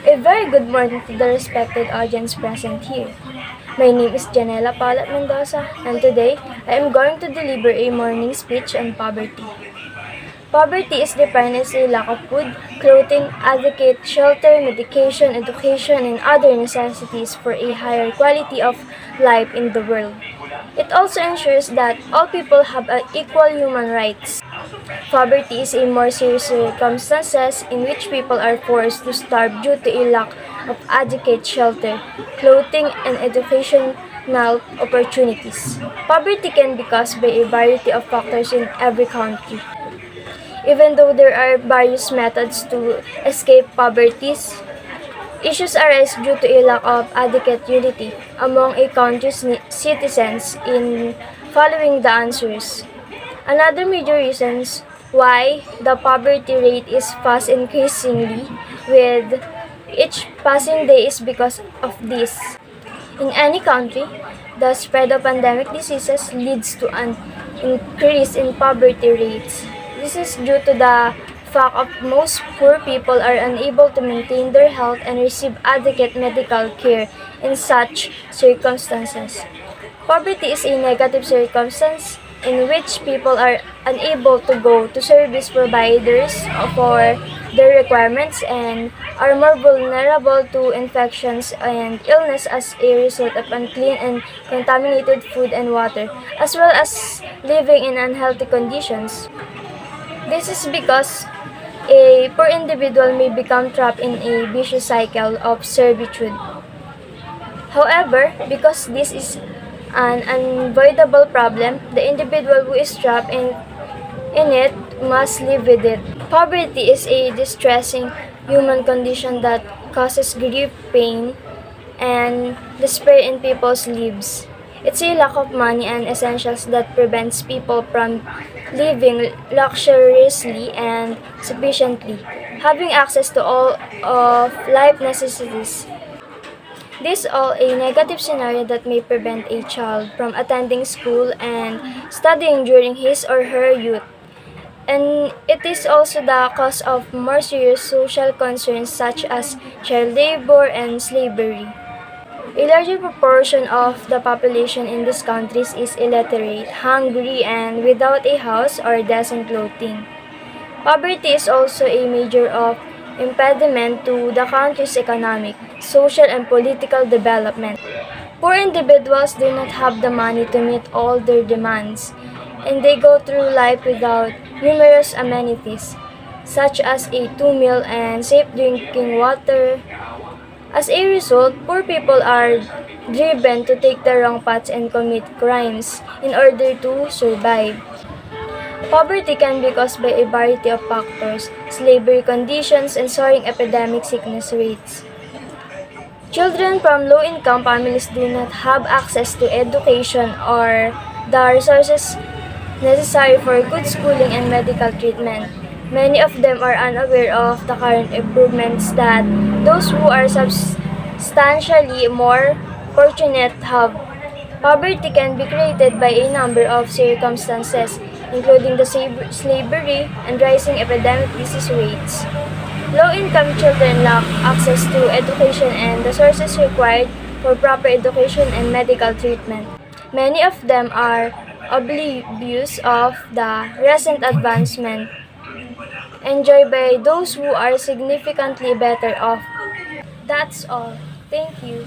A very good morning to the respected audience present here. My name is Janela Palat Mendoza, and today I am going to deliver a morning speech on poverty. Poverty is defined as a lack of food, clothing, adequate shelter, medication, education, and other necessities for a higher quality of life in the world. It also ensures that all people have equal human rights. Poverty is a more serious circumstances in which people are forced to starve due to a lack of adequate shelter, clothing, and educational opportunities. Poverty can be caused by a variety of factors in every country. Even though there are various methods to escape poverty, issues arise due to a lack of adequate unity among a country's citizens in following the answers. Another major reasons why the poverty rate is fast increasingly with each passing day is because of this. In any country, the spread of pandemic diseases leads to an increase in poverty rates. This is due to the fact of most poor people are unable to maintain their health and receive adequate medical care in such circumstances. Poverty is a negative circumstance in which people are unable to go to service providers for their requirements and are more vulnerable to infections and illness as a result of unclean and contaminated food and water, as well as living in unhealthy conditions. This is because a poor individual may become trapped in a vicious cycle of servitude. However, because this is an unavoidable problem, the individual who is trapped in it must live with it. Poverty is a distressing human condition that causes grief, pain, and despair in people's lives. It's a lack of money and essentials that prevents people from living luxuriously and sufficiently, having access to all of life necessities. This is all a negative scenario that may prevent a child from attending school and studying during his or her youth. And it is also the cause of more serious social concerns such as child labor and slavery. A larger proportion of the population in these countries is illiterate, hungry, and without a house or decent clothing. Poverty is also a major impediment to the country's economic, social, and political development. Poor individuals do not have the money to meet all their demands, and they go through life without numerous amenities, such as a two-meal and safe drinking water. As a result, poor people are driven to take the wrong paths and commit crimes in order to survive. Poverty can be caused by a variety of factors, slavery conditions, and soaring epidemic sickness rates. Children from low-income families do not have access to education or the resources necessary for good schooling and medical treatment. Many of them are unaware of the current improvements that those who are substantially more fortunate have. Poverty can be created by a number of circumstances, including the slavery and rising epidemic disease rates. Low-income children lack access to education and the sources required for proper education and medical treatment. Many of them are oblivious of the recent advancement enjoyed by those who are significantly better off. That's all. Thank you.